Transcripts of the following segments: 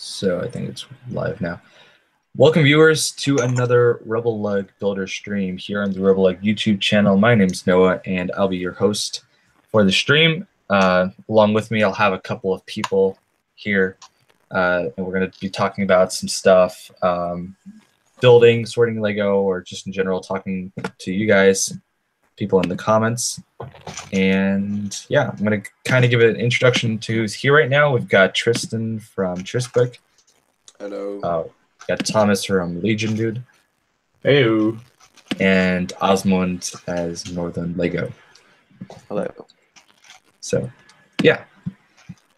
So I think it's live now. Welcome viewers to another RebelLUG Builder stream here on the RebelLUG YouTube channel. My name's Noah and I'll be your host for the stream. Along with me, I'll have a couple of people here and we're going to be talking about some stuff, building, sorting Lego, or just in general talking to you guys, people in the comments. And yeah, I'm going to kind of give an introduction to who's here right now. We've got Tristan from Trisbook. Hello. Got Thomas from Legion Dude. Heyo. And Osmond as Northern Lego. Hello. So yeah,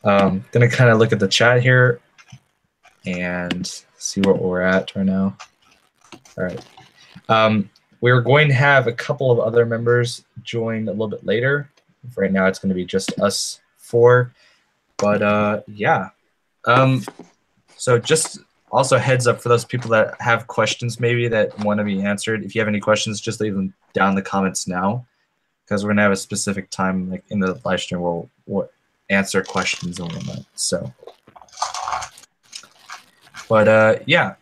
gonna kind of look at the chat here and see what we're at right now. All right. We're going to have a couple of other members join a little bit later. Right now it's going to be just us four. But yeah. So just also heads up for those people that have questions maybe that want to be answered. If you have any questions, just leave them down in the comments now, because we're going to have a specific time like in the live stream where we'll answer questions and whatnot. So, but yeah.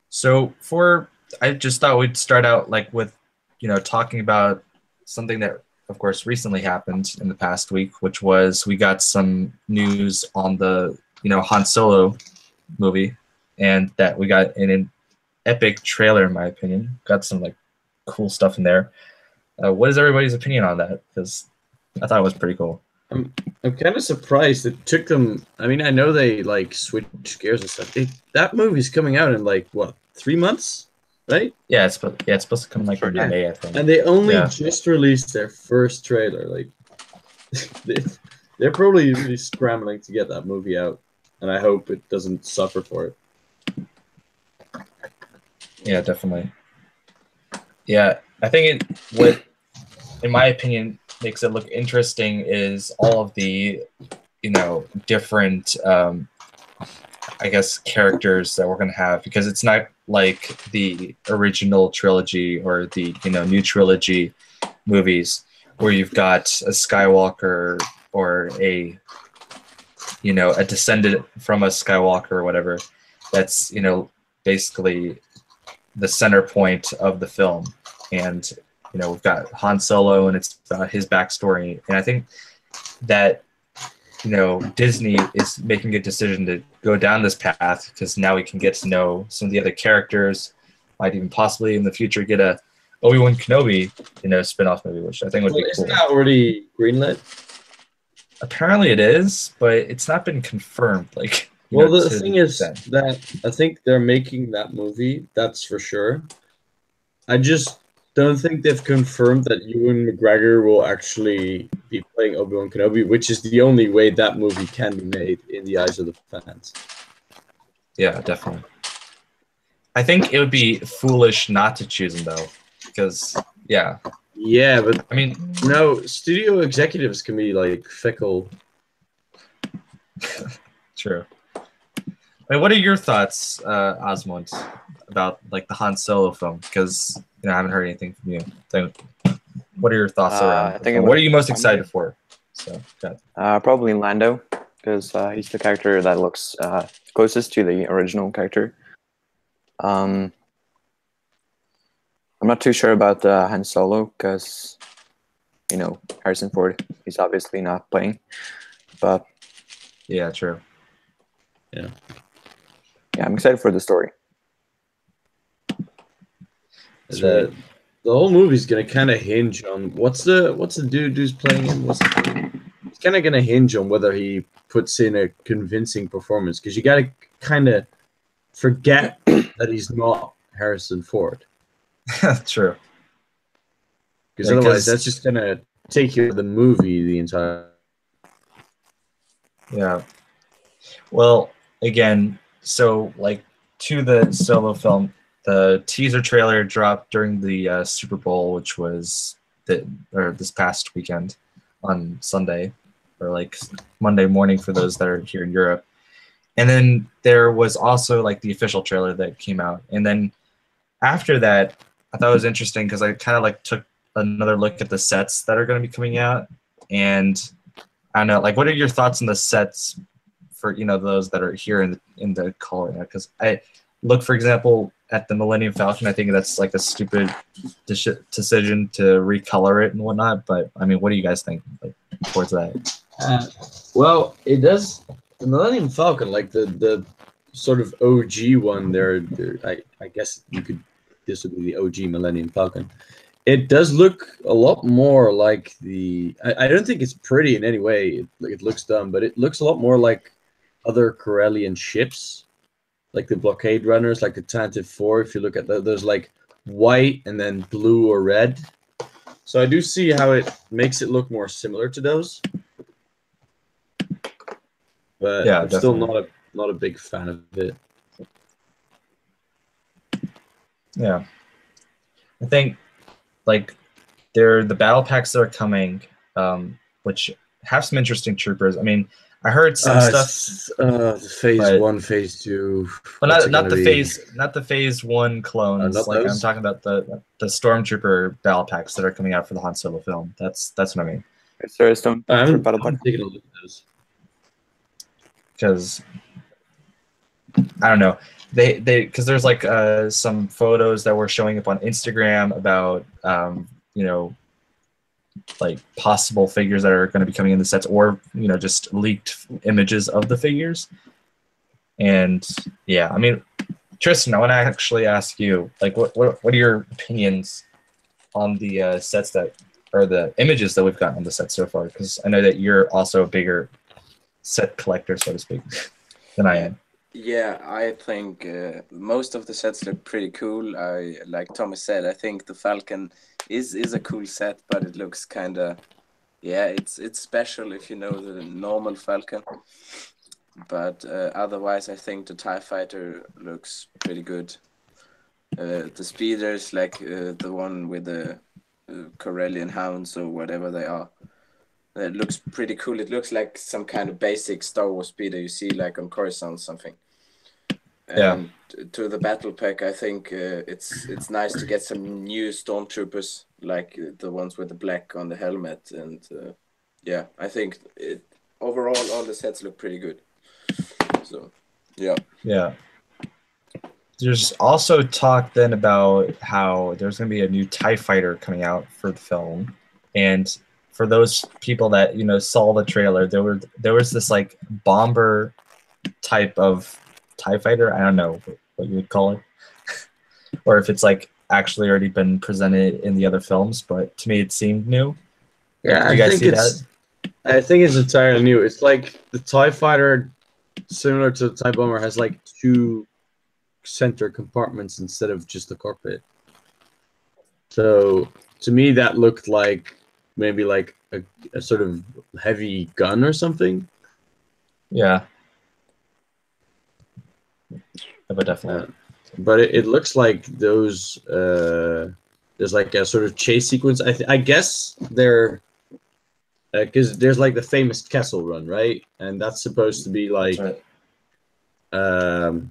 So I just thought we'd start out like with, talking about something that, of course, recently happened in the past week, which was we got some news on the, Han Solo movie, and that we got an epic trailer, in my opinion. Got some like cool stuff in there. What is everybody's opinion on that? Because I thought it was pretty cool. I'm kind of surprised it took them. I mean, I know they like switched gears and stuff. That movie's coming out in like what, 3 months, right? Yeah, it's supposed to come like in May, I think. And they only just released their first trailer. Like, they're probably really scrambling to get that movie out, and I hope it doesn't suffer for it. Yeah, definitely. Yeah, I think what, in my opinion, makes it look interesting is all of the, different, I guess, characters that we're going to have, because it's not like the original trilogy or the, new trilogy movies where you've got a Skywalker or a descendant from a Skywalker or whatever. That's, basically the center point of the film. And, we've got Han Solo, and it's about his backstory. And I think that, Disney is making a decision to go down this path, because now we can get to know some of the other characters. Might even possibly in the future get a Obi-Wan Kenobi, spin-off movie, which I think would be cool. Isn't that already greenlit? Apparently it is, but it's not been confirmed. Like, well, the thing is that I think they're making that movie. That's for sure. I just don't think they've confirmed that Ewan McGregor will actually be playing Obi-Wan Kenobi, which is the only way that movie can be made in the eyes of the fans. Yeah, definitely. I think it would be foolish not to choose him, though, because, yeah. Yeah, but, I mean, no, studio executives can be, like, fickle. True. I mean, what are your thoughts, Osmond, about, like, the Han Solo film? Because, I haven't heard anything from you. So, what are your thoughts around it? What are you most excited for? So, probably Lando, because he's the character that looks closest to the original character. I'm not too sure about Han Solo, because, Harrison Ford, he's obviously not playing. But yeah, true. Yeah. Yeah, I'm excited for the story. The whole movie's gonna kind of hinge on what's the dude who's playing him. It's kind of gonna hinge on whether he puts in a convincing performance, because you gotta kind of forget that he's not Harrison Ford. True. Because otherwise, that's just gonna take you to the movie the entire. Yeah. Well, again, so like to the Solo film. The teaser trailer dropped during the Super Bowl, which was this past weekend on Sunday, or like Monday morning for those that are here in Europe. And then there was also like the official trailer that came out. And then after that, I thought it was interesting because I kind of like took another look at the sets that are going to be coming out. And I don't know, like, what are your thoughts on the sets for those that are here in the call right now, because I look, for example, at the Millennium Falcon. I think that's like a stupid decision to recolor it and whatnot. But I mean, what do you guys think towards that? Well, it does. The Millennium Falcon, like the sort of OG one, I guess this would be the OG Millennium Falcon. It does look a lot more like I don't think it's pretty in any way. It looks dumb, but it looks a lot more like other Corellian ships, like the blockade runners, like the Tantive 4. If you look at those, like white and then blue or red. So I do see how it makes it look more similar to those. But Yeah, I'm definitely. still not a big fan of it. Yeah, I think like the battle packs that are coming, which have some interesting troopers. I mean, I heard some stuff. The phase 1, phase 2. But not the phase 1 clones. Not like those? I'm talking about the stormtrooper battle packs that are coming out for the Han Solo film. That's what I mean. Is there a stone I haven't battle pack? taken a look at those. Because I don't know, because there's like some photos that were showing up on Instagram about like possible figures that are going to be coming in the sets, or just leaked images of the figures. And yeah, I mean, Tristan, I want to actually ask you, like, what are your opinions on the sets that, or the images that we've gotten on the set so far? Because I know that you're also a bigger set collector, so to speak, than I am. Yeah, I think most of the sets look pretty cool. Like Thomas said, I think the Falcon is a cool set, but it looks kind of, yeah, it's special if you know the normal Falcon. But otherwise, I think the TIE Fighter looks pretty good. The speeders, like the one with the Corellian hounds or whatever they are, it looks pretty cool. It looks like some kind of basic Star Wars speeder you see like on Coruscant or something. And to the battle pack, I think it's nice to get some new stormtroopers, like the ones with the black on the helmet. And yeah, I think overall all the sets look pretty good. So yeah. Yeah. There's also talk then about how there's going to be a new TIE Fighter coming out for the film, and for those people that saw the trailer, there was this like bomber type of TIE Fighter. I don't know what you would call it, or if it's like actually already been presented in the other films. But to me, it seemed new. Yeah, you guys see that? I think it's entirely new. It's like the TIE Fighter, similar to the TIE Bomber, has like 2 center compartments instead of just the cockpit. So to me, that looked like maybe like a sort of heavy gun or something. Yeah. But definitely. But it looks like those. There's like a sort of chase sequence. I guess they're because there's like the famous Kessel Run, right? And that's supposed to be like a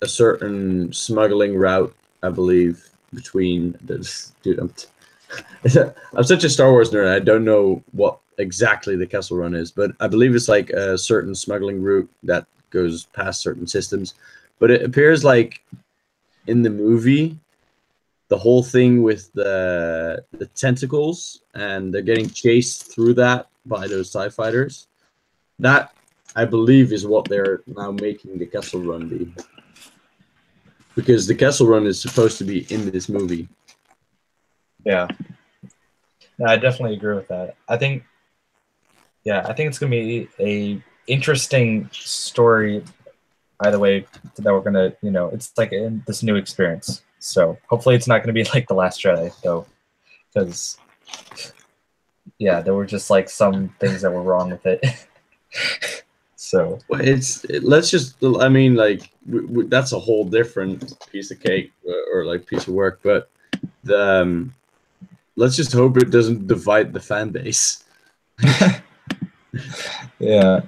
certain smuggling route, I believe, between this. Dude, I'm such a Star Wars nerd. I don't know what exactly the Kessel Run is, but I believe it's like a certain smuggling route that goes past certain systems. But it appears like in the movie, the whole thing with the tentacles, and they're getting chased through that by those TIE fighters. That, I believe, is what they're now making the Kessel Run be. Because the Kessel Run is supposed to be in this movie. Yeah. No, I definitely agree with that. I think it's going to be a interesting story either way that we're going to, it's like this new experience. So hopefully it's not going to be like The Last Jedi, though, because, yeah, there were just like some things that were wrong with it. So well, let's just, I mean, like, that's a whole different piece of cake or like piece of work, but let's just hope it doesn't divide the fan base. Yeah.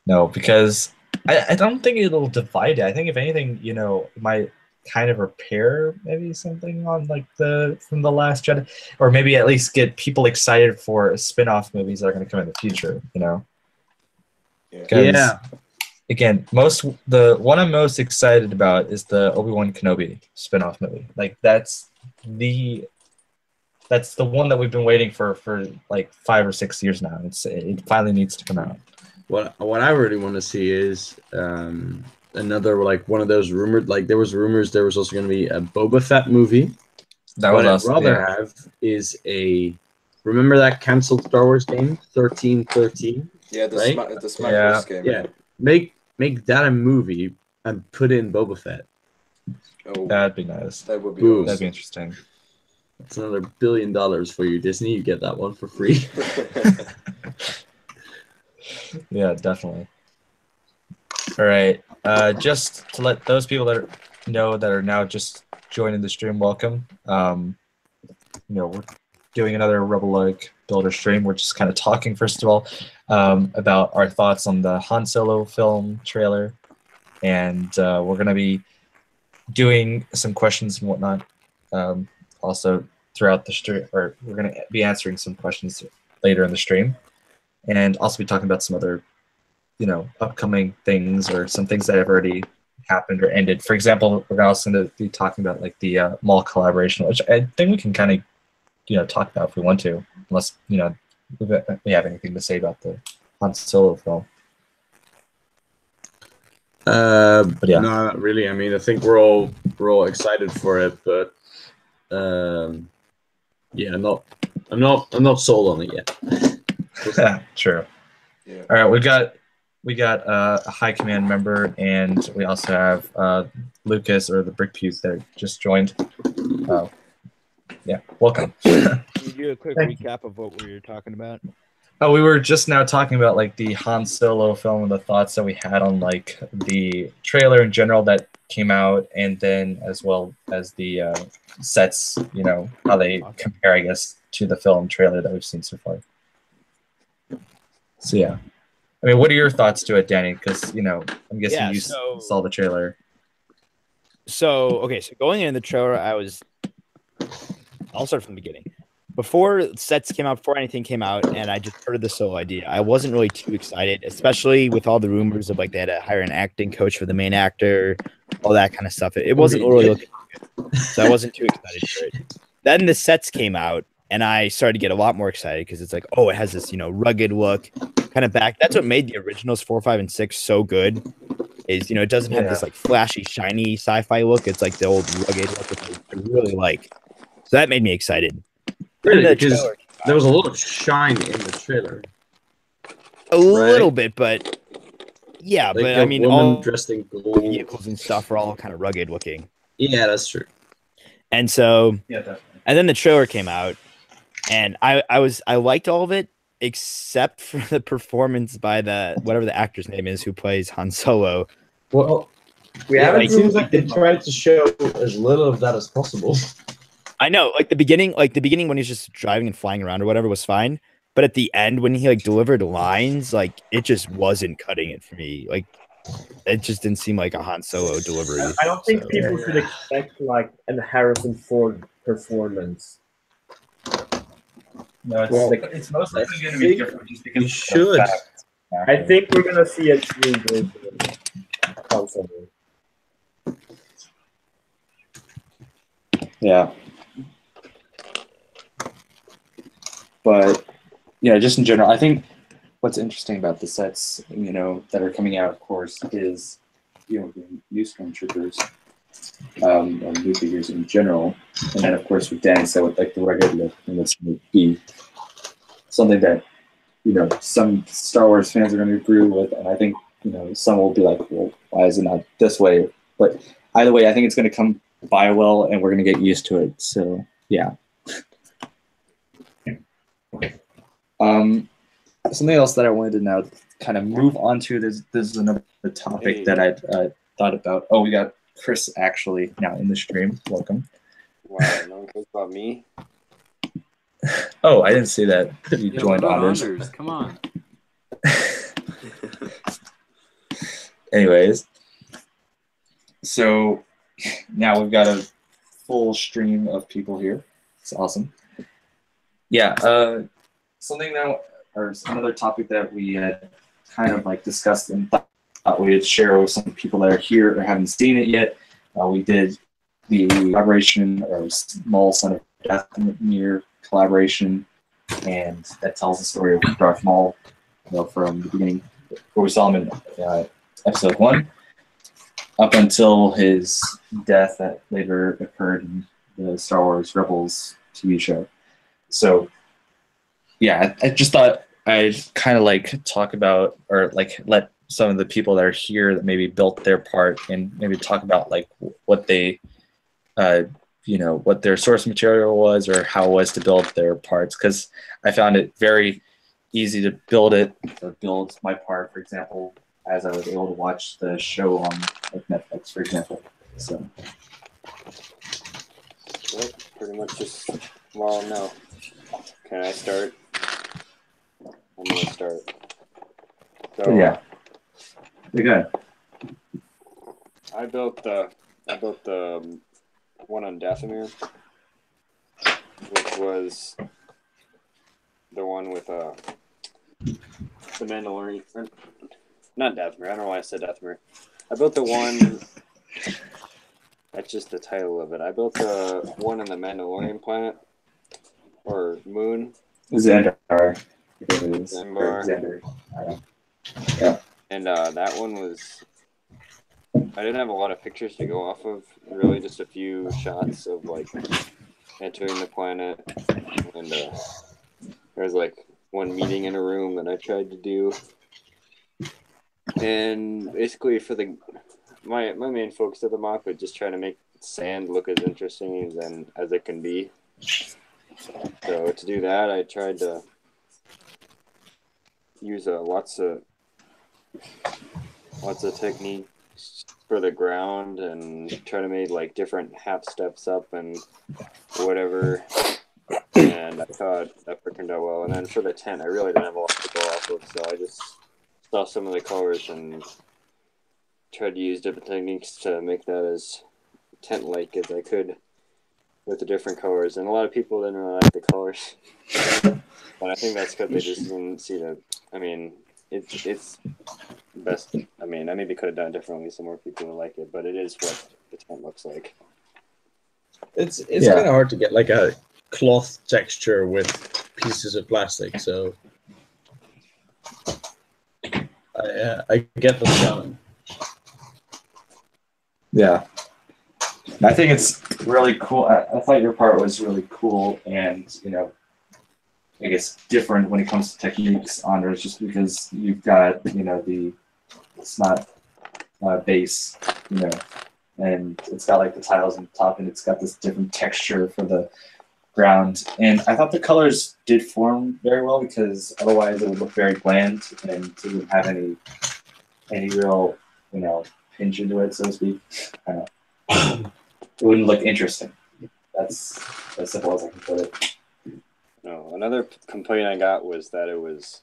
No, because I don't think it'll divide it. I think if anything, it might kind of repair maybe something on like from The Last Jedi, or maybe at least get people excited for spin-off movies that are going to come in the future. Yeah. Again, the one I'm most excited about is the Obi-Wan Kenobi spin-off movie. Like that's the one that we've been waiting for like 5 or 6 years now. It finally needs to come out. What I really want to see is another like one of those rumored, like there was rumors there was also going to be a Boba Fett movie. What I'd rather have is remember that canceled Star Wars game 1313? Yeah, the right? the Smugglers game. Yeah. Make that a movie and put in Boba Fett. Oh, That'd be nice. that would be Boom. awesome. That'd be interesting. That's another $1 billion for you, Disney. You get that one for free. Yeah, definitely. All right. Just to let those people that are now just joining the stream, welcome. We're doing another RebelLUG builder stream. We're just kind of talking, first of all, about our thoughts on the Han Solo film trailer. And we're going to be doing some questions and whatnot also throughout the stream. Or we're going to be answering some questions later in the stream. And also be talking about some other, upcoming things or some things that have already happened or ended. For example, we're also going to be talking about like the mall collaboration, which I think we can kind of, talk about if we want to, unless, we have anything to say about the Han Solo film. But yeah, no, not really. I mean, I think we're all excited for it, but yeah, I'm not sold on it yet. True. Yeah. All right, we got a high command member, and we also have Lucas or the Brick Puke that just joined. Yeah, welcome. Can you do a quick recap of what we were talking about? Oh, we were just now talking about like the Han Solo film and the thoughts that we had on like the trailer in general that came out, and then as well as the sets, how they compare, I guess, to the film trailer that we've seen so far. So yeah, I mean, what are your thoughts to it, Danny? Because I'm guessing you saw the trailer. So going into the trailer, I'll start from the beginning. Before sets came out, before anything came out, and I just heard the solo idea, I wasn't really too excited, especially with all the rumors of like they had to hire an acting coach for the main actor, all that kind of stuff. It wasn't really looking good, so I wasn't too excited for it. Then the sets came out, and I started to get a lot more excited because it's like, oh, it has this rugged look, kind of back. That's what made the originals 4, 5, and 6 so good. Is it doesn't have this like flashy, shiny sci-fi look. It's like the old rugged look that I really like. So that made me excited. Really, because there was a lot of shine in the trailer. A little bit, but yeah, like but I mean, all dressed in gold vehicles and stuff are all kind of rugged looking. Yeah, that's true. And so, definitely. And then the trailer came out, and I liked all of it except for the performance by whatever the actor's name is who plays Han Solo. Well, it seems like they tried to show as little of that as possible. I know, like the beginning when he's just driving and flying around or whatever was fine, but at the end when he delivered lines, it just wasn't cutting it for me. Like it just didn't seem like a Han Solo delivery. I don't think people should expect a Harrison Ford performance. No, it's most likely going to be different. Just because you should. I think we're gonna see a true version of Han Solo. Yeah. But just in general, I think what's interesting about the sets, that are coming out, of course, is new stormtroopers, or new figures in general, and then of course, what Danny said with the rugged look, and that's going to be something that some Star Wars fans are going to agree with, and I think some will be like, well, why is it not this way? But either way, I think it's going to come by well, and we're going to get used to it. So yeah. Something else that I wanted to now kind of move on to. This is another topic that I thought about. Oh, we got Chris actually now in the stream. Welcome. Wow, no one cares about me. Oh, I didn't see that. You joined Anders. Come on. Anyways, so now we've got a full stream of people here. It's awesome. Yeah, something that, or another topic that we had kind of like discussed and thought we'd share with some people that are here or haven't seen it yet. We did the collaboration or Small Son of Dathomir collaboration, and that tells the story of Darth Maul, from the beginning, where we saw him in episode 1, up until his death that later occurred in the Star Wars Rebels TV show. So, yeah, I just thought I'd kind of like talk about, or like let some of the people that are here that maybe built their part and maybe talk about like what they, what their source material was or how it was to build their parts. Because I found it very easy to build it, or build my part, for example, as I was able to watch the show on like Netflix, for example. So. Well, pretty much just, well, no. Can I start? I'm going to start. So, yeah. You're good. I built the one on Dathomir, which was the one with the Mandalorian. Not Dathomir. I don't know why I said Dathomir. I built the one. That's just the title of it. I built the one on the Mandalorian planet or moon. Xandar. Xandar. Yeah. And that one was. I didn't have a lot of pictures to go off of. Really, just a few shots of like entering the planet, and there was like one meeting in a room that I tried to do. And basically, for my main focus of the mock was just trying to make sand look as interesting as it can be. So to do that, I tried to use lots of techniques for the ground and try to make like different half steps up and whatever. And I thought that turned out well. And then for the tent, I really didn't have a lot to go off of, so I just saw some of the colors and tried to use different techniques to make that as tent-like as I could with the different colors. And a lot of people didn't really like the colors, but I think that's because they just didn't see the. I mean, it's best. I mean, I maybe could have done it differently so more people would like it, but it is what the tent looks like. It's kind of hard to get like a cloth texture with pieces of plastic, so I get the challenge. Yeah. I think it's really cool. I thought your part was really cool and, I guess different when it comes to techniques on it, just because you've got, it's not base, and it's got like the tiles on top and it's got this different texture for the ground. And I thought the colors did form very well because otherwise it would look very bland and it wouldn't have any real, pinch into it, so to speak. It wouldn't look interesting. That's as simple as I can put it. No, another complaint I got was that it was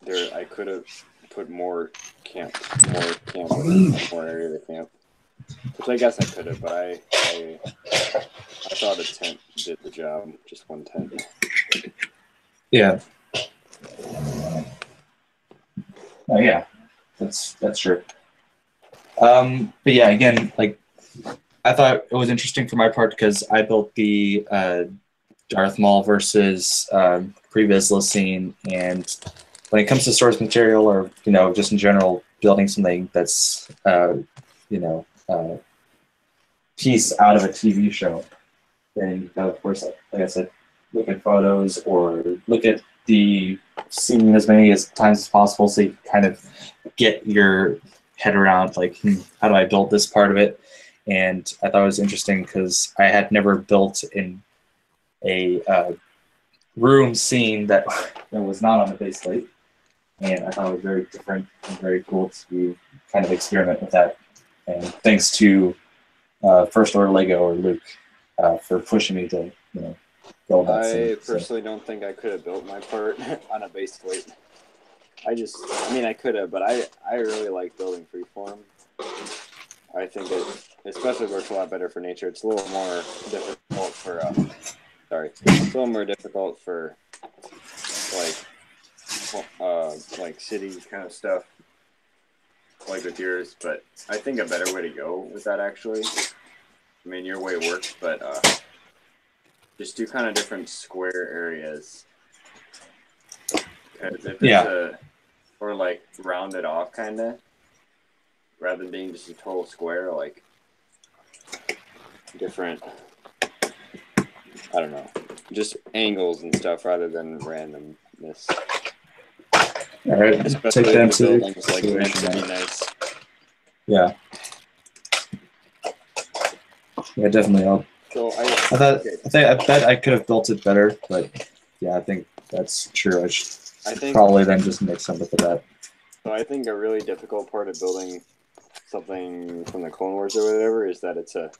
there. I could have put more camp, more area of the camp, which I guess I could have, but I thought a tent did the job. Just one tent. Yeah. Oh yeah, that's true. But yeah, again, like I thought it was interesting for my part because I built the Darth Maul versus pre-Vizsla scene, and when it comes to source material or just in general building something that's piece out of a TV show, then you gotta, of course, like I said, look at photos or look at the scene as many times as possible so you kind of get your head around like how do I build this part of it. And I thought it was interesting because I had never built in a room scene that was not on the base plate, and I thought it was very different and very cool to kind of experiment with that. And thanks to First Order Lego or Luke for pushing me to build that scene. I personally don't think I could have built my part on a base plate. I could have, but I really like building freeform. I think it especially works a lot better for nature. It's a little more difficult for it's a little more difficult for like like city kind of stuff, like with yours. But I think a better way to go with that, actually, I mean, your way works, but just do kind of different square areas. Because if it's or like round it off, kind of, rather than being just a total square, like different, I don't know, just angles and stuff rather than randomness. All right, Especially take that if the into building's like meant to be nice. Yeah. Yeah, definitely. So I bet I could have built it better, but yeah, I think that's true. I think probably then just mix some with that. So I think a really difficult part of building something from the Clone Wars or whatever is that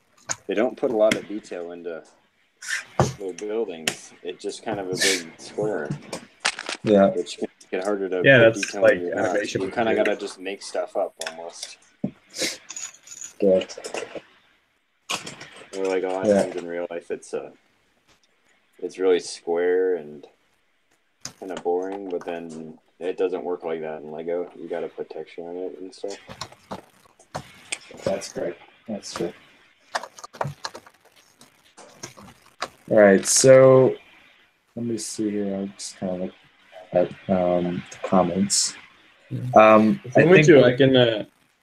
they don't put a lot of detail into little buildings. It's just kind of a big square. Yeah. Which can make it harder to Yeah, put that's detail like in your animation. You kind of gotta just make stuff up almost. Good. Or like a lot of times in real life, it's really square and kind of boring, but then it doesn't work like that in Lego. You got to put texture on it and stuff. That's great. That's true. All right, so let me see here. I'll just kind of look at the comments. I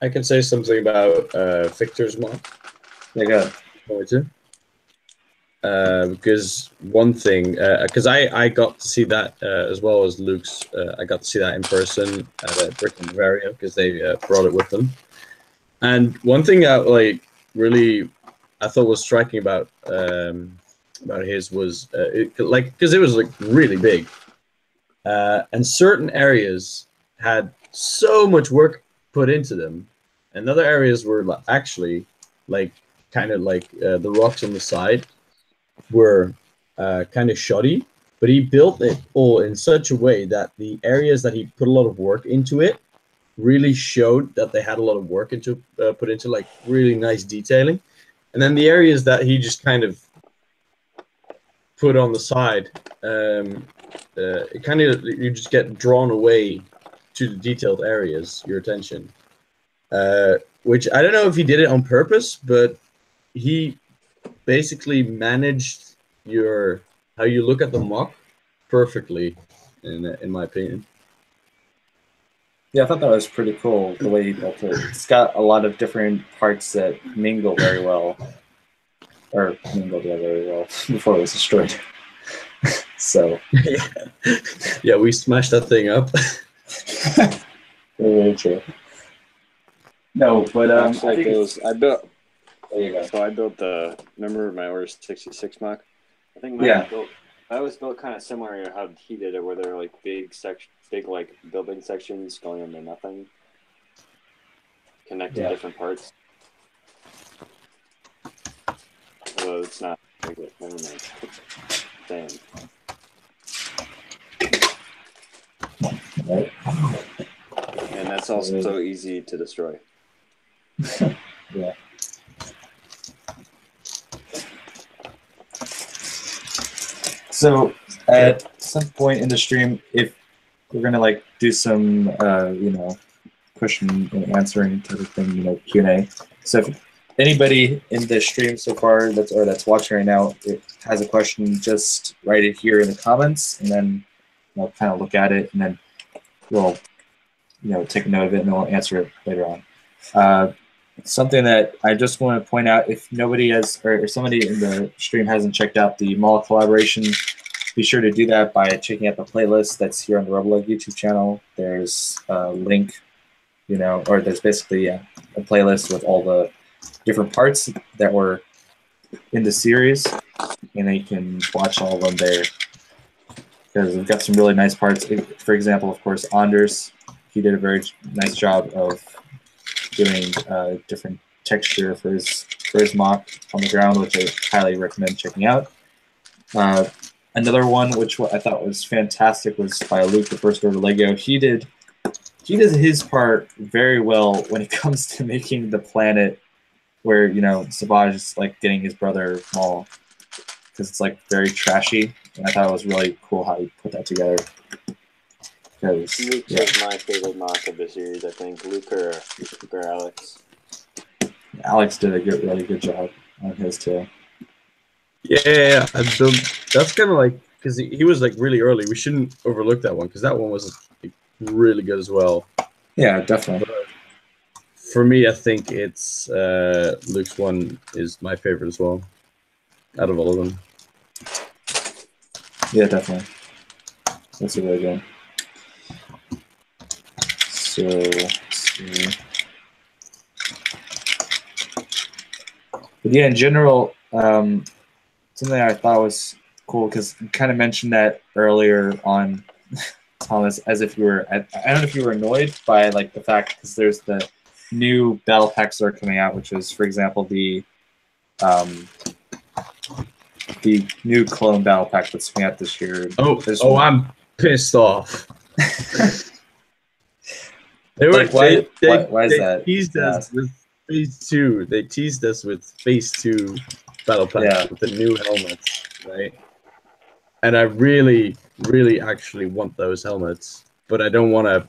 can say something about Victor's mod. Yeah, go ahead. Because one thing, because I got to see that as well as Luke's, I got to see that in person at Brick and Bavaria because they brought it with them. And one thing that really I thought was striking about his was because it was really big, and certain areas had so much work put into them, and other areas were actually kind of the rocks on the side were kind of shoddy, but he built it all in such a way that the areas that he put a lot of work into it really showed that they had a lot of work put into really nice detailing. And then the areas that he just kind of put on the side, it kind of, you just get drawn away to the detailed areas, your attention. Which I don't know if he did it on purpose, but he basically managed how you look at the mock perfectly, in my opinion. Yeah, I thought that was pretty cool the way he built it. It's got a lot of different parts that mingle very well, or mingled very well before it was destroyed. So yeah, we smashed that thing up. Very true. No, but I built. There you go. So I built remember my Order 66 mock? I think I was built kind of similar to how he did it, where there are big building sections going into nothing, connecting different parts. Although it's not like it. Never mind. Damn. Right. And that's also so easy to destroy. Yeah. So at some point in the stream, if we're gonna do some question and answering type of thing, Q&A. So if anybody in the stream so far that's watching right now, it has a question, just write it here in the comments, and then I'll kind of look at it, and then we'll take a note of it, and then we'll answer it later on. Something that I just want to point out, if nobody has, or somebody in the stream hasn't checked out the mall collaboration, be sure to do that by checking out the playlist that's here on the RebelLUG YouTube channel. There's a link, or there's basically a playlist with all the different parts that were in the series, and then you can watch all of them there. Because we've got some really nice parts. For example, of course, Anders, he did a very nice job of doing different texture for his mock on the ground, which I highly recommend checking out. Another one which I thought was fantastic was by Luke, the First Order Lego. He does his part very well when it comes to making the planet where Savage is getting his brother Maul, because it's very trashy, and I thought it was really cool how he put that together. Because Luke is my favorite mock of the series, I think. Luke or Alex. Alex did a really good job on his too. Yeah, that's kind of like because he was like really early. We shouldn't overlook that one because that one was like, really good as well. Yeah, definitely. For me, I think it's Luke's one is my favorite as well, out of all of them. Yeah, definitely. That's a really good. So, let's see. But yeah, in general, something I thought was cool because you kind of mentioned that earlier on, Thomas, as if you were, I don't know if you were annoyed by like the fact because there's the new battle packs that are coming out, which is, for example, the new clone battle pack that's coming out this year. I'm pissed off. They were Like, why is that? Teased us with phase 2. They teased us with phase 2 battle pack with the new helmets, right? And I really, really actually want those helmets, but I don't want to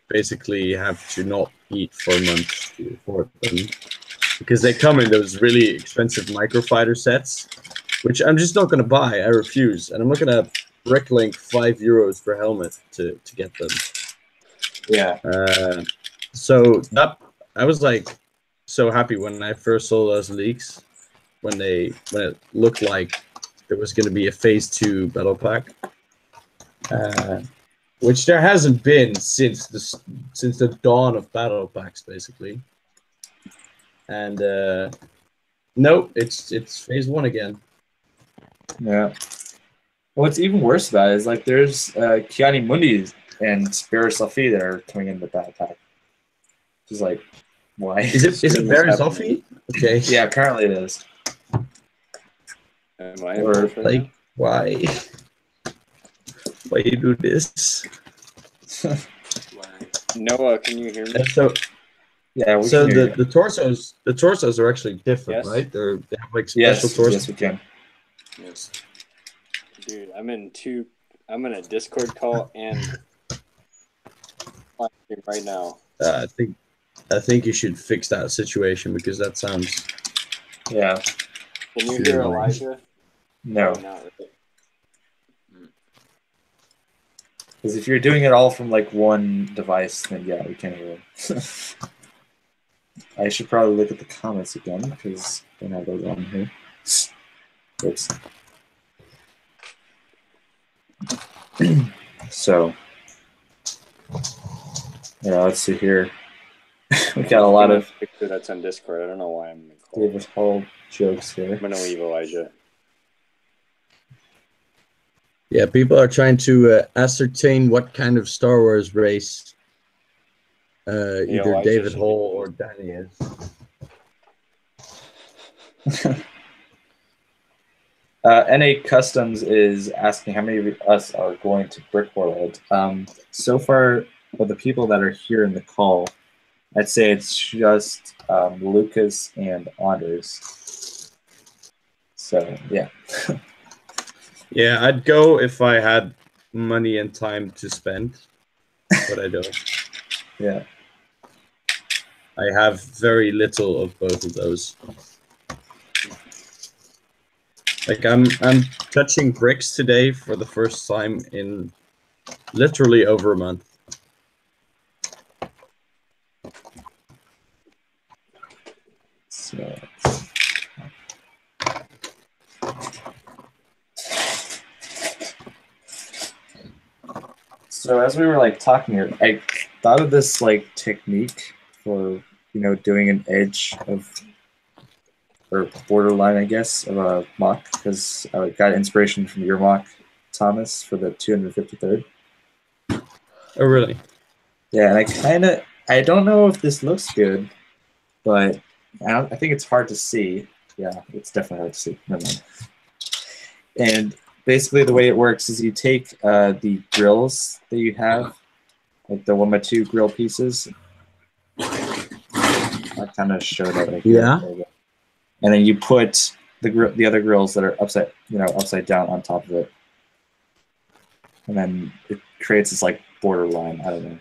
basically have to not eat for a month to afford them because they come in those really expensive microfighter sets, which I'm just not going to buy. I refuse, and I'm not going to bricklink €5 per helmet to get them. Yeah. So that I was like so happy when I first saw those leaks when it looked like there was going to be a phase 2 battle pack, which there hasn't been since the dawn of battle packs basically. And no, it's phase 1 again. Yeah. What's even worse about it is like there's Kiani Mundi and Barisofi that are coming in the battle pack. Which is like, why? Is it Barisofi? Okay. Yeah, apparently it is. Am I Or, involved for that? Like, why? Why you do this? Noah, can you hear me? And so yeah, so can hear you. the torsos are actually different, Yes. right? They have like special torsos. Yes, we can. Yes. Dude, I'm in a Discord call and right now. I think you should fix that situation because that sounds. Yeah. Can you hear Elijah? No. Oh, not really. Because if you're doing it all from like one device, then yeah, we can't hear it. I should probably look at the comments again because I don't have those on here. Oops. So, yeah, let's see here. We got a lot of picture that's on Discord. I don't know why I'm in the call. David Hall jokes here. I'm gonna leave Elijah. Yeah, people are trying to ascertain what kind of Star Wars race either Elijah David should Hall be- or Danny is. NA Customs is asking how many of us are going to Brick World. So far, for the people that are here in the call, I'd say it's just Lucas and Anders. So, yeah. Yeah, I'd go if I had money and time to spend, but I don't. Yeah. I have very little of both of those. Like I'm touching bricks today for the first time in literally over a month. So as we were like talking here, I thought of this like technique for doing an edge of or borderline, I guess, of a mock because I got inspiration from your mock, Thomas, for the 253rd. Oh really? Yeah, and I don't know if this looks good, but I think it's hard to see. Yeah, it's definitely hard to see. Never mind. And basically the way it works is you take the grills that you have, like the 1x2 grill pieces. I kind of showed it right here. Yeah. And then you put the other grills that are upside down on top of it. And then it creates this like borderline. I don't know.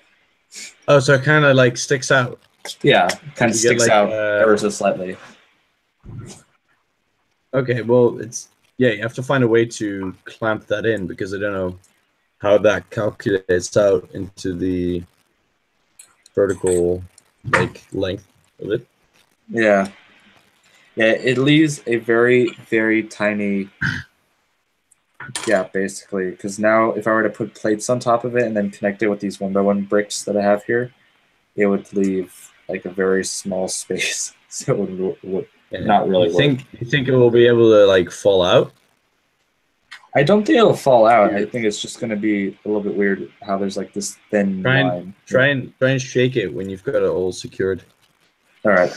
Oh, so it kind of like sticks out. Yeah, kind of You get, sticks like, out ever so slightly. Okay, well, you have to find a way to clamp that in because I don't know how that calculates out into the vertical like length of it. Yeah. Yeah, it leaves a very, very tiny gap, basically, because now if I were to put plates on top of it and then connect it with these 1x1 bricks that I have here, it would leave like a very small space. So it would not really work. You think it will be able to like fall out? I don't think it'll fall out. I think it's just going to be a little bit weird how there's like this thin line. Try and shake it when you've got it all secured. All right.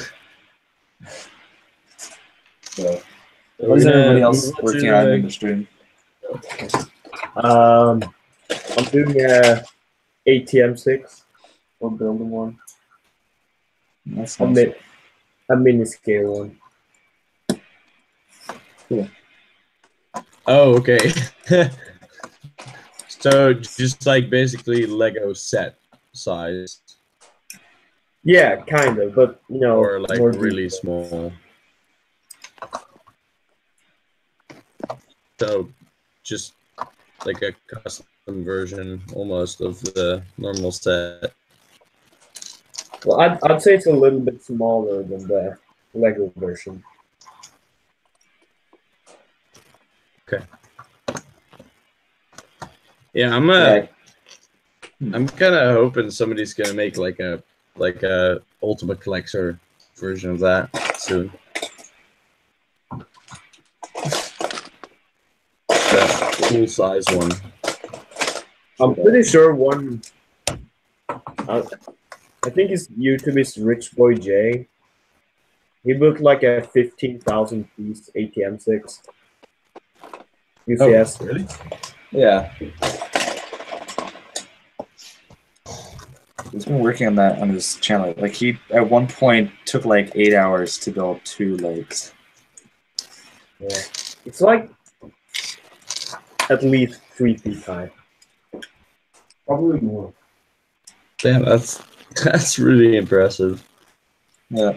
So, what is everybody else working on in the stream? I'm doing ATM6. We're building one. That's A, nice. a mini scale one. Cool. Oh, okay. So just like basically Lego set size. Yeah, kind of, but you know, Or like more really detail. small. So just like a custom version almost of the normal set. Well, I'd say it's a little bit smaller than the Lego version. Okay. Yeah, I'm kind of hoping somebody's gonna make like a Ultimate Collector version of that soon. That full size one. I'm pretty sure one. I think his YouTube is Rich Boy J. He built like a 15,000 piece ATM6. UCS. Oh, really? Yeah. He's been working on that on his channel. Like he at one point took like 8 hours to build 2 legs. Yeah. It's like at least 3 feet high. Probably more. Damn, that's really impressive. Yeah.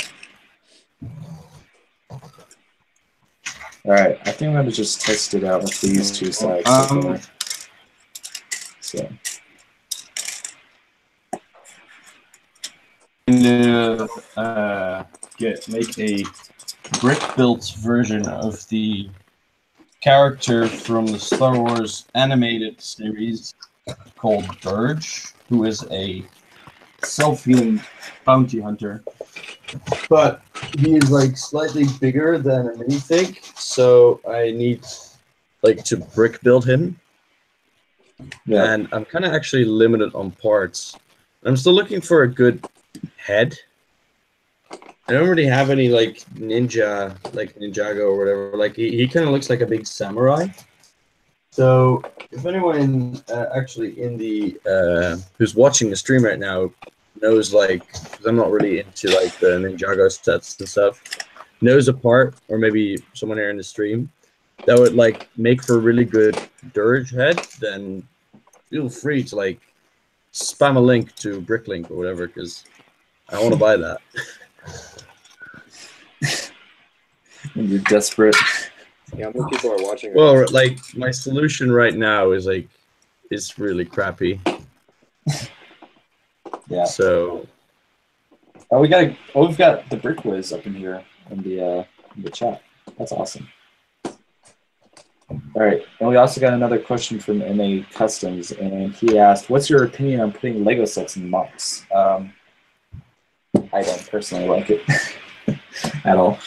All right, I think I'm gonna just test it out with these 2 sides. So. Make a brick built version of the character from the Star Wars animated series called Dirge, who is a self-healing bounty hunter. But he is like slightly bigger than a minifig, so I need like to brick build him. Yeah. And I'm kind of actually limited on parts. I'm still looking for a head. I don't really have any like Ninjago or whatever. Like he kind of looks like a big samurai. So if anyone actually in the who's watching the stream right now knows, like, because I'm not really into like the Ninjago sets and stuff, knows a part, or maybe someone here in the stream that would like make for a really good Dirge head, then feel free to like spam a link to Bricklink or whatever, because I want to buy that. When you're desperate. Yeah, more people are watching. Well, like my solution right now is really crappy. Yeah. So. Oh, we've got the Brick Whiz up in here in the chat. That's awesome. All right, and we also got another question from MA Customs, and he asked, "What's your opinion on putting Lego sets in mocks?" I don't personally like it at all.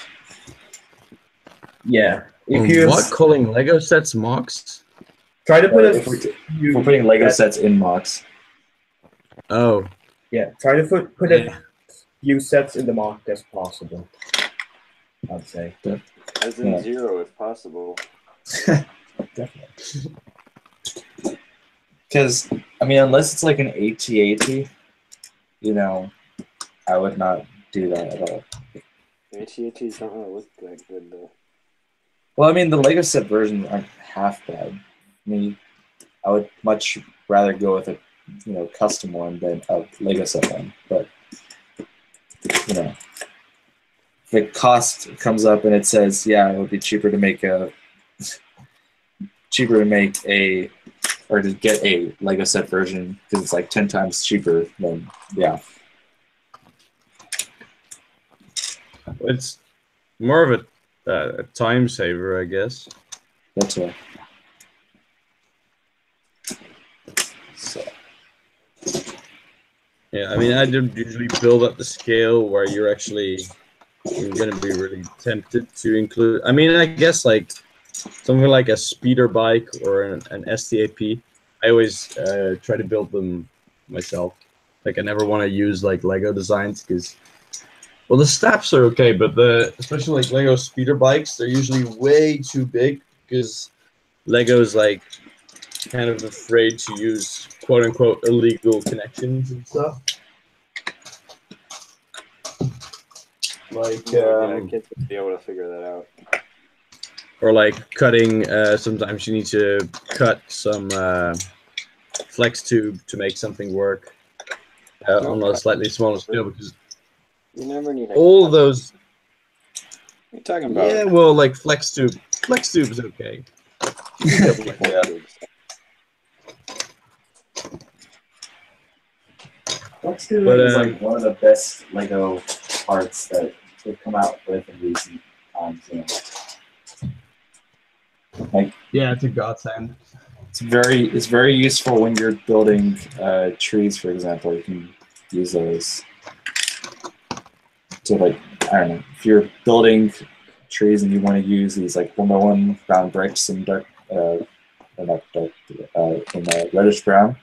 Yeah. If you Calling Lego sets mocks? try to put If we're putting Lego sets in mocks. Oh. Yeah, try to put as few sets in the mock as possible, I'd say. As in 0 if possible. Definitely. Because, I mean, unless it's like an AT-AT, you know, I would not do that at all. AT-ATs don't really look that good, though. Well, I mean, the Lego set versions aren't half bad. I mean, I would much rather go with a custom one than a Lego set one. But if the cost comes up and it says, yeah, it would be cheaper to make or to get a Lego set version because it's like 10 times cheaper, then yeah. It's more of a time saver, I guess. That's right. So. Yeah, I mean, I don't usually build up the scale where you're actually going to be really tempted to include. I mean, I guess like something like a speeder bike or an STAP. I always try to build them myself. Like, I never want to use like Lego designs because, well, the steps are okay, but especially like Lego speeder bikes, they're usually way too big because Lego's like kind of afraid to use quote unquote illegal connections and stuff. Like kids would be able to figure that out. Or like cutting. Sometimes you need to cut some flex tube to make something work on a slightly smaller scale because You never need all those. What are you talking about? Yeah, well, like flex tube. Flex tube is okay. Yeah. Flex tube is like one of the best Lego parts that they've come out with in recent times. Like, yeah, it's a godsend. It's very useful when you're building trees, for example. You can use those to, like, I don't know, if you're building trees and you want to use these like 1x1 brown bricks and dark, not dark, in reddish brown,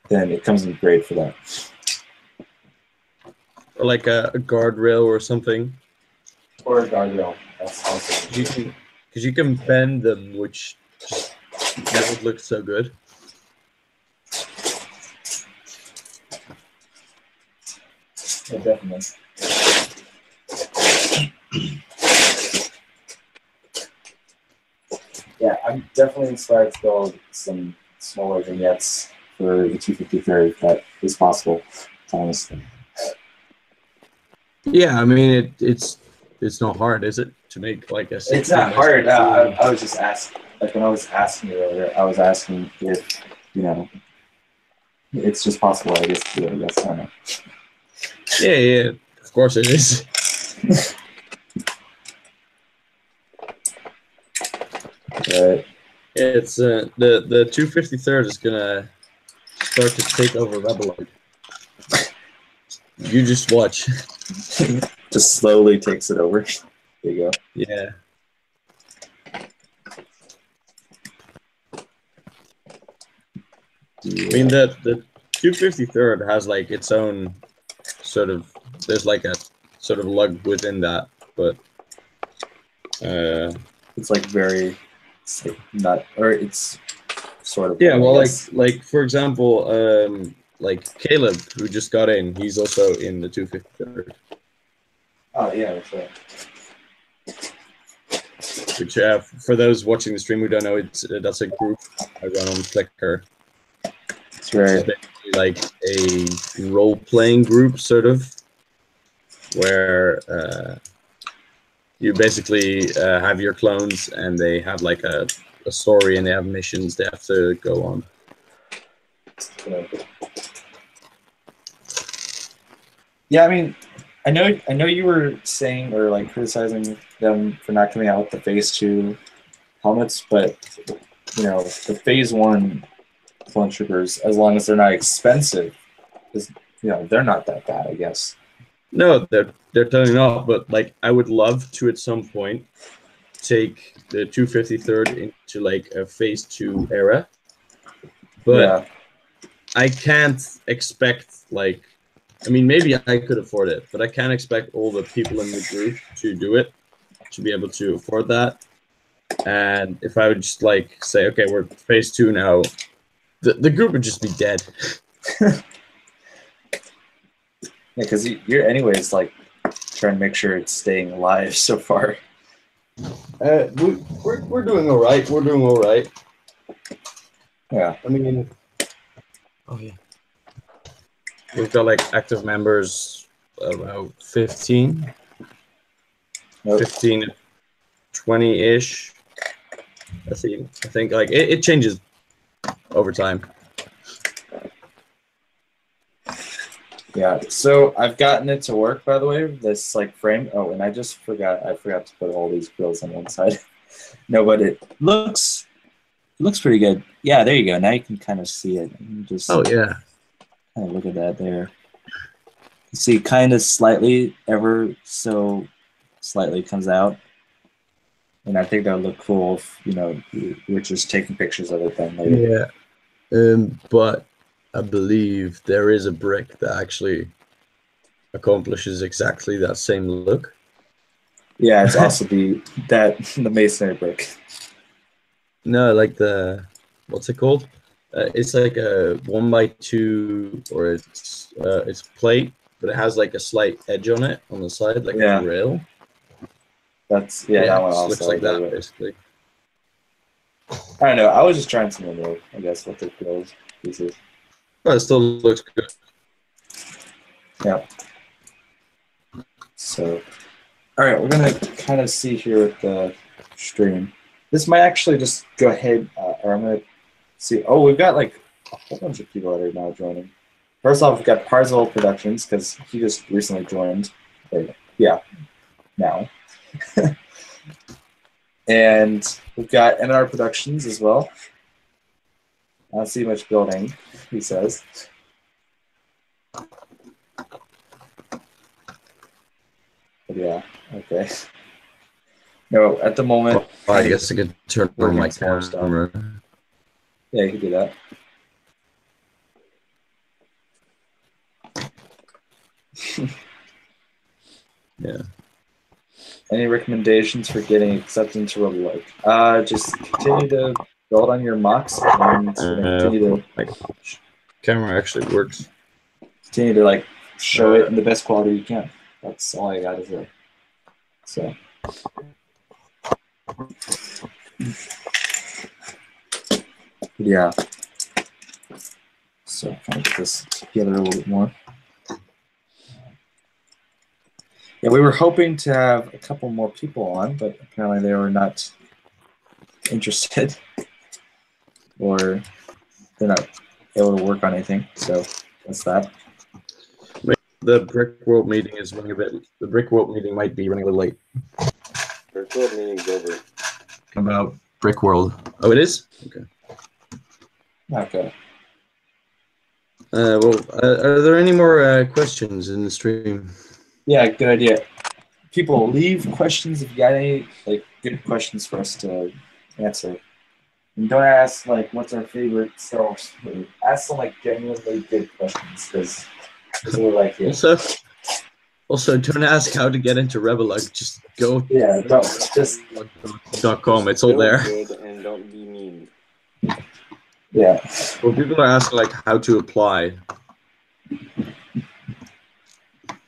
then it comes in great for that. Or like a guardrail or something. Or a guardrail. That's awesome. Because you can bend them, which just doesn't look so good. Yeah, definitely. Yeah, I'm definitely inspired to build some smaller vignettes for the 253rd if that is possible, honestly. Yeah, I mean it's not hard, is it, to make like a? It's not hard. I was just asking. Like when I was asking you earlier, I was asking if it's just possible. I guess to do it. Yes, I don't know. Yeah, of course it is. Right. It's the 253rd is gonna start to take over RebelLUG. You just watch. Just slowly takes it over. There you go. Yeah. I mean the 253rd has like its own sort of, there's like a sort of lug within that, but it's like very, it's like not, or it's sort of. Yeah, well, like for example, like Caleb, who just got in, he's also in the 253rd. Oh yeah, that's right. Which, for those watching the stream who don't know, that's a group I run on Flickr. It's right. It's basically like a role-playing group, sort of, where you basically have your clones, and they have like a story, and they have missions they have to go on. Yeah, I mean, I know you were saying or like criticizing them for not coming out with the Phase 2 helmets, but the Phase 1 clone troopers, as long as they're not expensive, is they're not that bad, I guess. No, they're totally not. But like, I would love to at some point take the 253rd into like a Phase 2 era, but yeah. I can't expect like. I mean, maybe I could afford it, but I can't expect all the people in the group to do it, to be able to afford that. And if I would just like say, okay, we're Phase 2 now, the group would just be dead. Yeah, because you're anyways like trying to make sure it's staying alive so far. We're doing all right. We're doing all right. Yeah, I mean, Oh yeah. We've got like active members about 15, Nope. 15, 20-ish. I think like it changes over time. Yeah, so I've gotten it to work, by the way, this like frame. Oh, and I forgot to put all these grills on one side. No, but it looks pretty good. Yeah, there you go. Now you can kind of see it. You just Oh yeah. kind of look at that there. You see kind of slightly, ever so slightly comes out. And I think that would look cool if, we're just taking pictures of it then later. Yeah. But I believe there is a brick that actually accomplishes exactly that same look. Yeah, it's also the masonry brick. No, like what's it called? It's like a 1x2, or it's plate, but it has like a slight edge on it on the side, like Yeah. a rail. That one it just also looks like that, basically. I don't know. I was just trying something new, I guess, with the grills pieces. But it still looks good. Yeah. So, all right, we're gonna kind of see here with the stream. This might actually just go ahead, or I'm gonna see. Oh, we've got like a whole bunch of people that are now joining. First off, we've got Parzel Productions because he just recently joined. Yeah, now. And we've got NR Productions as well. I don't see much building, he says. But yeah, okay. No, at the moment. Oh, I guess I could turn on my camera. Yeah, you can do that. Yeah. Any recommendations for getting accepted into RebelLUG? Just continue to build on your mocks and continue to camera actually works. Continue to like show it in the best quality you can. That's all I got to say. So. Yeah. So kind of put this together a little bit more. Yeah, we were hoping to have a couple more people on, but apparently they were not interested, or they're not able to work on anything. So that's that. The Brick World meeting is running a bit. The Brick World meeting might be running a little late. Brick World meeting's over. About Brick World. Oh, it is? Okay. Okay. Are there any more questions in the stream? Yeah, good idea. People, leave questions if you got any like good questions for us to answer. And don't ask like what's our favorite Star Wars food. Ask some like genuinely good questions because we like it. Also, don't ask how to get into RebelLUG. Just go. Yeah, just .com. It's all there. Good and don't be mean. Yeah. Well, people are asking like how to apply.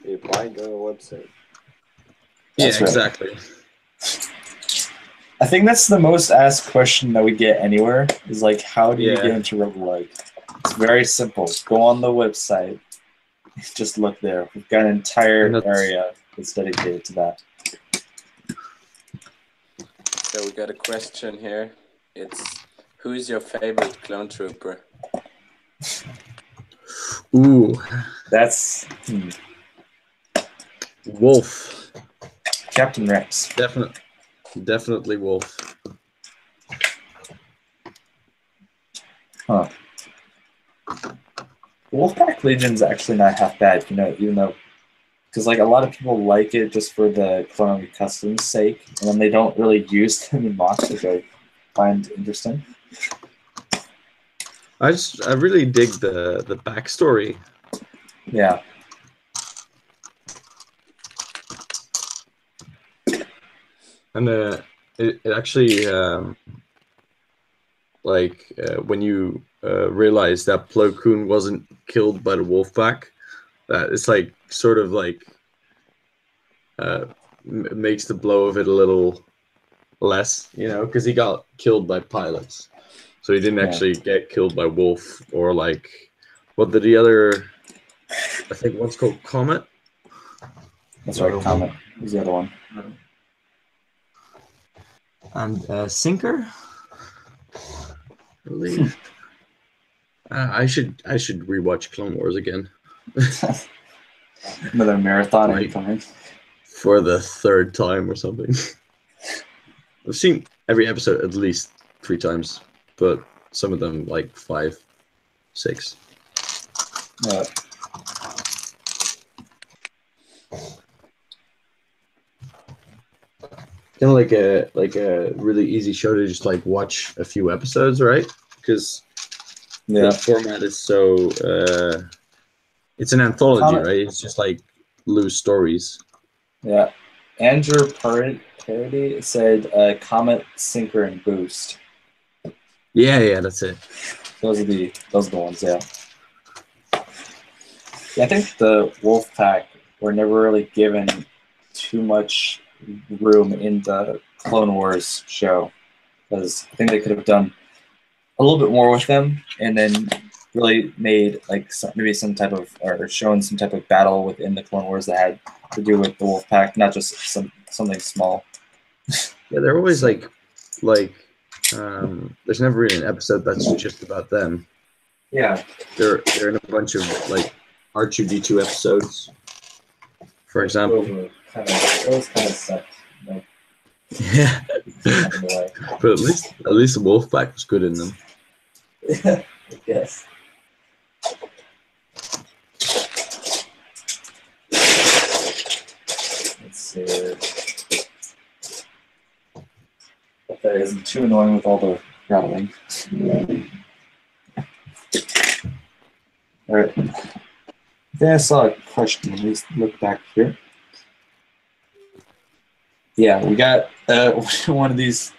You apply, go to the website. That's yeah, right. exactly. I think that's the most asked question that we get anywhere is like, how do you Yeah. get into RebelLUG? It's very simple. Go on the website. Just look there. We've got an entire area that's dedicated to that. So we got a question here. It's, who is your favorite clone trooper? Ooh, That's Wolf. Captain Rex. Definitely Wolf. Huh. Wolfpack Legion's actually not half bad, even though, because like a lot of people like it just for the Clone Customs sake, and then they don't really use them in mocks, which I find interesting. I really dig the backstory. Yeah. And it actually when you realize that Plo Koon wasn't killed by the wolf pack, that it's like sort of like makes the blow of it a little less, because he got killed by pilots, so he didn't actually get killed by wolf or like What did the other? I think one's called Comet. That's right, Comet. Who's the other one? And Sinker. I believe. I should rewatch Clone Wars again. Another marathon Right. incoming. For the third time or something. I've seen every episode at least 3 times, but some of them like 5, 6. Yeah. Kind of like a really easy show to just like watch a few episodes, right? Because the format is so it's an anthology, Comet. right? It's just like loose stories. Yeah. Andrew Parody said Comet, Sinker, and Boost. Yeah, that's it. Those are the ones, yeah. I think the Wolfpack were never really given too much room in the Clone Wars show, because I think they could have done a little bit more with them, and then really made like maybe some type of, or shown some type of battle within the Clone Wars that had to do with the Wolfpack, not just something small. Yeah, they're always like there's never really an episode that's just about them. Yeah. They're in a bunch of like R2D2 episodes, for example. Those kind of sucked. Like, Yeah, but at least the Wolfpack was good in them. I guess. Let's see. That isn't too annoying with all the rattling. All right. Then I saw a question. Let me look back here. Yeah, we got one of these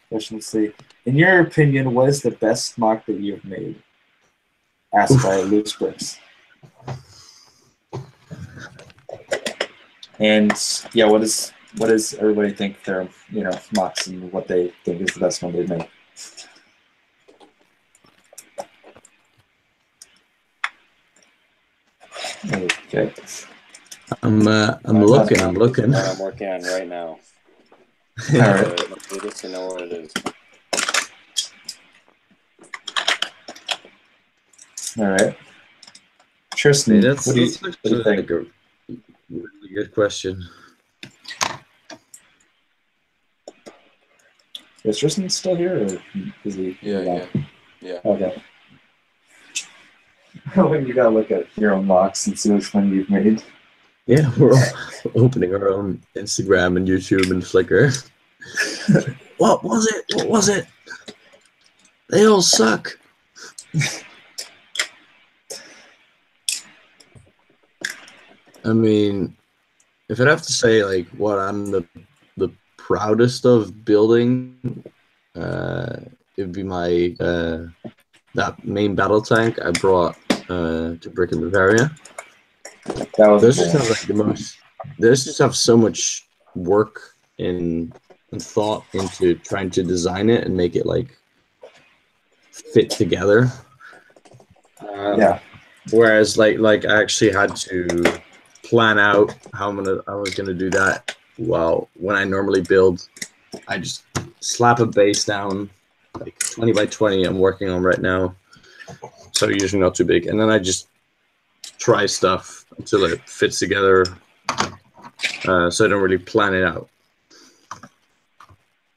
questions. See, in your opinion, what is the best mock that you've made? Asked by Loose Bricks. And yeah, what does everybody think their mocks and what they think is the best one they've made? Okay. I'm looking. What I'm working on right now. All right. Just to know what it is. All right. Tristan, That's what do you think? like a really good question. Is Tristan still here, or is he? Yeah. Okay. When you gotta look at your own mocks and see which one you've made. Yeah, we're all opening our own Instagram and YouTube and Flickr. What was it? They all suck. I mean, if I'd have to say like what I'm the proudest of building, it'd be my that main battle tank I brought to Brick and Bavaria. That was Those just have like the most. Those just have so much work and thought into trying to design it and make it like fit together. Yeah. Whereas like I actually had to plan out how I was gonna do that. Well, when I normally build, I just slap a base down, like 20 by 20. I'm working on right now, so usually not too big, and then I just try stuff until it fits together. So I don't really plan it out.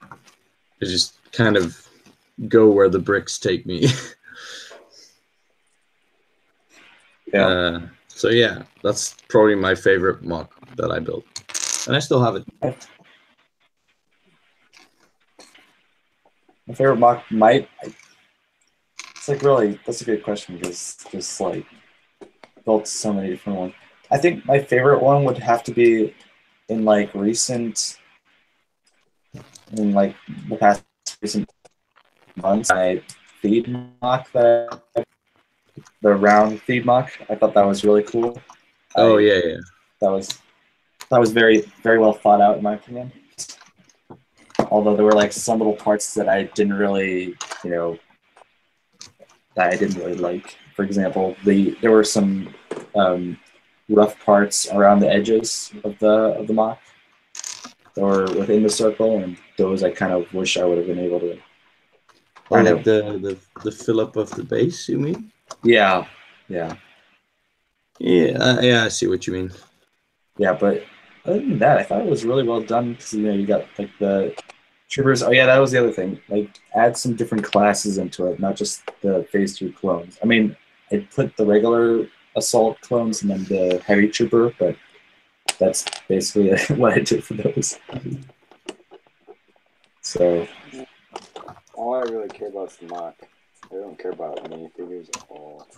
I just kind of go where the bricks take me. Yeah. So yeah, that's probably my favorite mock that I built, and I still have it. My favorite mock it's like really, that's a good question because just like built so many different ones. I think my favorite one would have to be in like the past recent months. My feed mock the round feed mock. I thought that was really cool. Oh yeah. That was very, very well thought out in my opinion. Although there were like some little parts that I didn't really, that I didn't really like. for example, there were some rough parts around the edges of the mock or within the circle, and those I kind of wish I would have been able to. Or like the fill up of the base, you mean? Yeah. Yeah, I see what you mean. Yeah, but other than that, I thought it was really well done because you got like the troopers. Oh yeah, that was the other thing. Like add some different classes into it, not just the phase 2 clones. I mean, I put the regular assault clones and then the heavy trooper, but that's basically what I did for those. So All I really care about is the mock. I don't care about minifigures at all.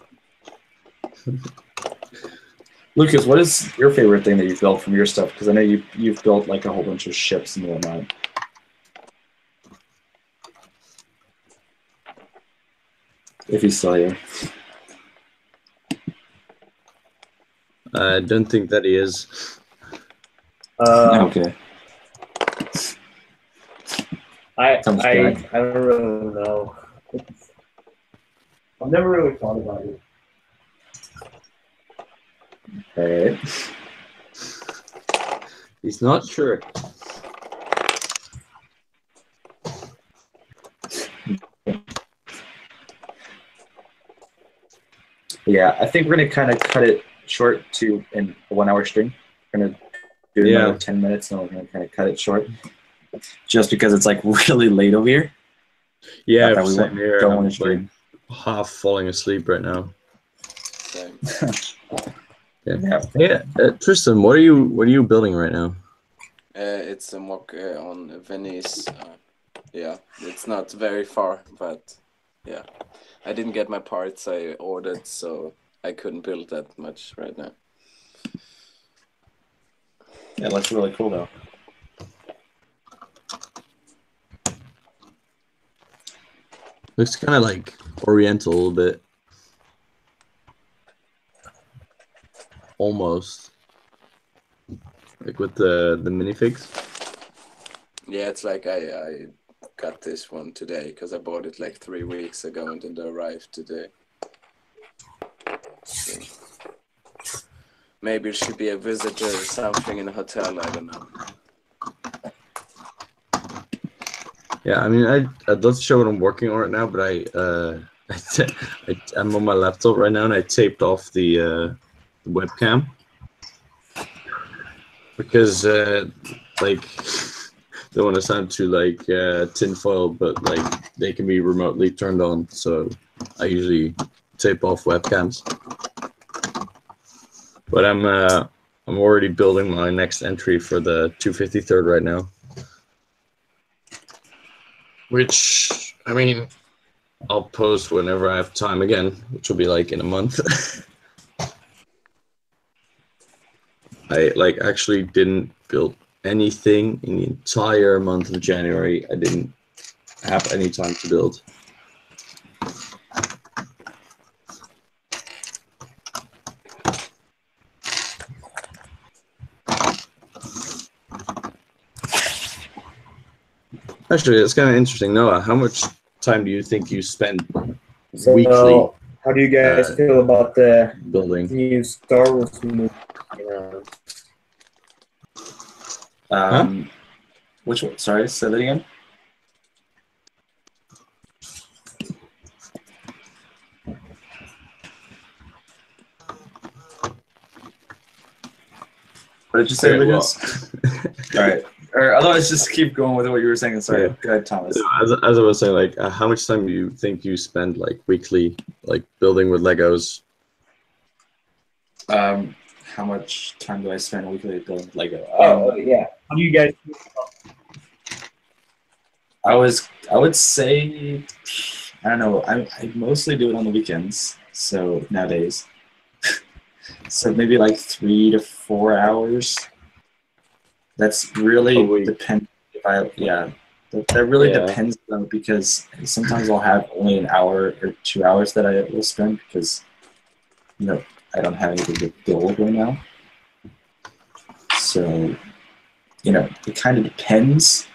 Lucas, what is your favorite thing that you've built from your stuff? Because I know you've built like a whole bunch of ships and whatnot. If he's still here. I don't think that he is. Okay. I don't really know. I've never really thought about it. Alright. He's not sure. Yeah, I think we're gonna kind of cut it short to in a 1 hour stream. We're gonna do another 10 minutes, and we're gonna kind of cut it short, just because it's like really late over here. Yeah, we same here. don't I'm want to stream. like half falling asleep right now. Same. Yeah. Tristan, what are you building right now? It's a mock on Venice. Yeah, it's not very far, but yeah. I didn't get my parts I ordered, so I couldn't build that much right now. Yeah, it looks really cool though. Looks kind of like Oriental a little bit. Almost. Like with the minifigs. Yeah, it's like I got this one today because I bought it like 3 weeks ago and it arrived today. So maybe it should be a visitor or something in a hotel, I don't know. Yeah, I mean, I'd love to show what I'm working on right now, but I'm on my laptop right now and I taped off the webcam because like don't want to sound too like tinfoil, but like they can be remotely turned on, so I usually tape off webcams. But I'm already building my next entry for the 253rd right now, which I mean I'll post whenever I have time again, which will be like in a month. I like actually didn't build anything in the entire month of January. I didn't have any time to build. Actually, it's kind of interesting. Noah, how much time do you think you spend weekly? How do you guys feel about the building new Star Wars movie? Which one? Sorry, say that again. What did you say, Lucas? All right. Or otherwise, just keep going with what you were saying. Sorry. Yeah. Go ahead, Thomas. As I was saying, like, how much time do you think you spend, like, weekly, like, building with Legos? How much time do I spend weekly building with Lego? Yeah. How do you guys feel about I would say, I don't know. I mostly do it on the weekends. So nowadays, so maybe like 3 to 4 hours. That's really depends. That really depends though, because sometimes I'll have only an hour or 2 hours that I will spend because, you know, I don't have anything to build right now. So, you know, it kind of depends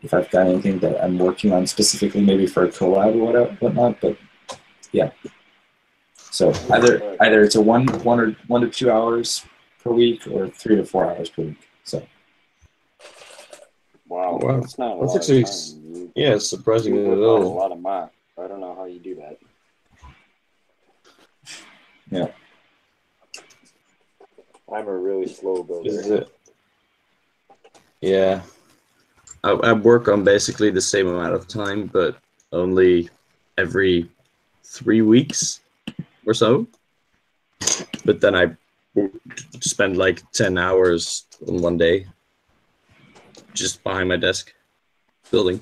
if I've got anything that I'm working on specifically, maybe for a collab or whatnot. But yeah, So either it's a 1 to 2 hours per week or 3 to 4 hours per week. So Wow, Wow. that's not a That's lot actually of time. Yeah, it's surprisingly You whip out a little. lot of math. I don't know how you do that. yeah. I'm a really slow builder. Is it? Yeah. I work on basically the same amount of time, but only every 3 weeks or so. But then I spend like 10 hours on one day just behind my desk building.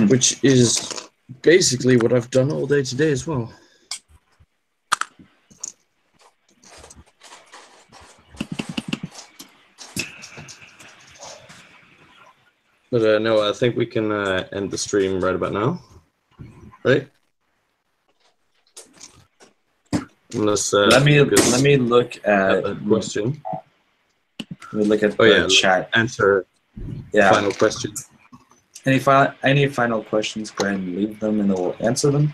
Which is basically what I've done all day today as well. But no, I think we can end the stream right about now, right? Unless let me look at a question. Let me look at Oh the yeah, chat. answer Yeah. final question. Any final questions? Go ahead and leave them, and then we'll answer them.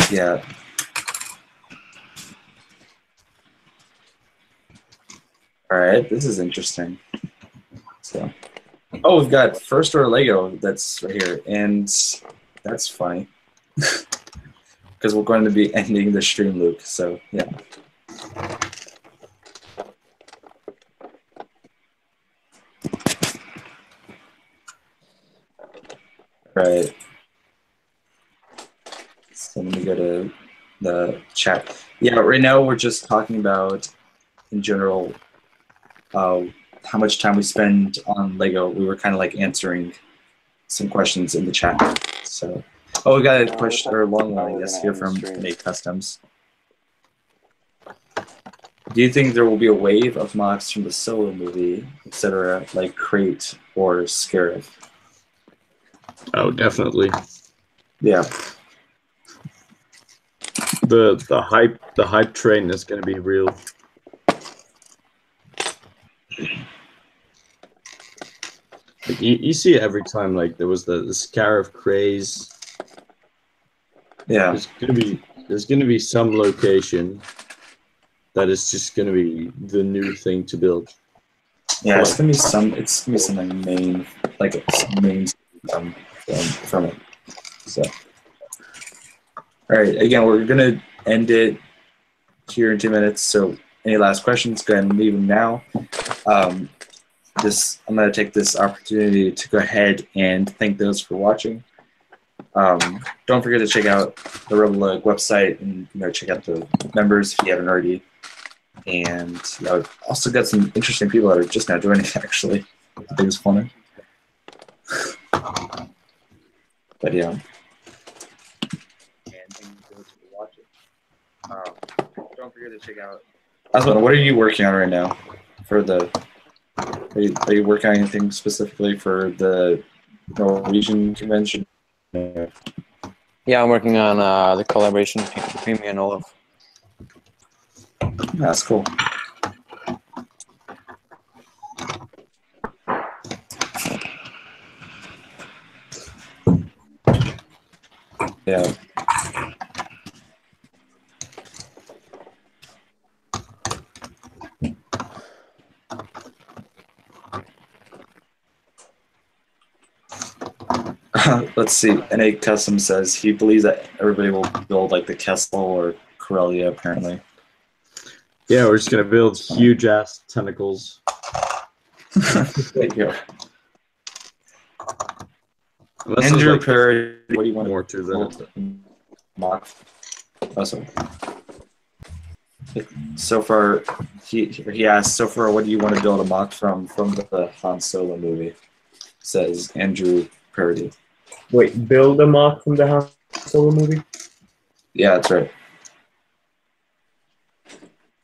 Yeah. All right, this is interesting. So, oh, we've got first order Lego that's right here, and that's funny because we're going to be ending the stream, Luke. So, yeah. Right. So let me go to the chat. Yeah, right now we're just talking about, in general, how much time we spend on Lego. We were kind of like answering some questions in the chat. So, oh, we got a question or a long one, I guess, here from Nate Customs. Do you think there will be a wave of mocks from the Solo movie, etc., like Crate or Scarif? Oh, definitely. Yeah. The hype train is going to be real. Like you see it every time. Like there was the Scarif craze. Yeah. There's gonna be some location that is just gonna be the new thing to build. Yeah, it's gonna be something main, like some main from it. So, all right. Again, we're gonna end it here in 2 minutes. So, any last questions? Go ahead and leave them now. I'm gonna take this opportunity to go ahead and thank those for watching. Don't forget to check out the RebelLUG website and check out the members if you haven't already. And I've also got some interesting people that are just now joining, actually. I think it's funny. But yeah. And thank you for watching. Don't forget to check out. Aslan, what are you working on right now? For the, are you working on anything specifically for the Norwegian convention? Yeah, I'm working on the collaboration between me and Olaf. That's cool. Yeah. Let's see. NA Custom says he believes that everybody will build like the Kessel or Corellia, apparently. Yeah, we're just gonna build huge ass tentacles. There you go. Unless Andrew like Perry, what do you want more to to build? Mock. Awesome. So far, he asked, so far, what do you want to build a mock from the Han Solo movie? Says Andrew Purdy. Wait, build a mock from the Han Solo movie? Yeah, that's right.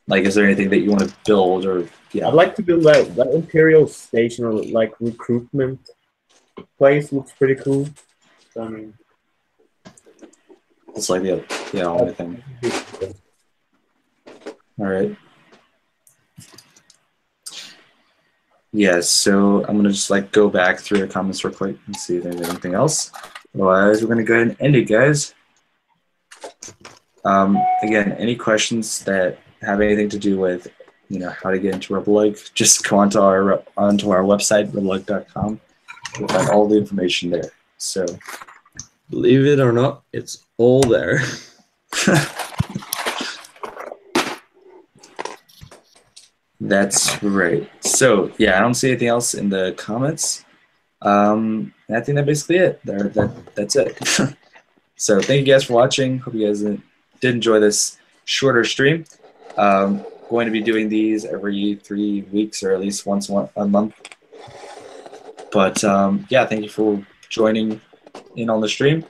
Like, is there anything that you want to build or yeah? I'd like to build that Imperial station or like recruitment place. Looks pretty cool. So, I mean, It's like the only thing. All right. Yeah, so I'm gonna just like go back through the comments real quick and see if there's anything else. Otherwise, we're gonna go ahead and end it, guys. Again, any questions that have anything to do with, how to get into RebelLUG, just go onto our website, RebelLUG.com. You'll find all the information there. So, Believe it or not, it's all there. That's right. So yeah, I don't see anything else in the comments. I think that's basically it. That's it. So thank you guys for watching. Hope you guys did enjoy this shorter stream. Going to be doing these every 3 weeks or at least once a month. But yeah, thank you for joining in on the stream,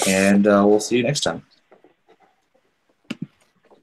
and we'll see you next time.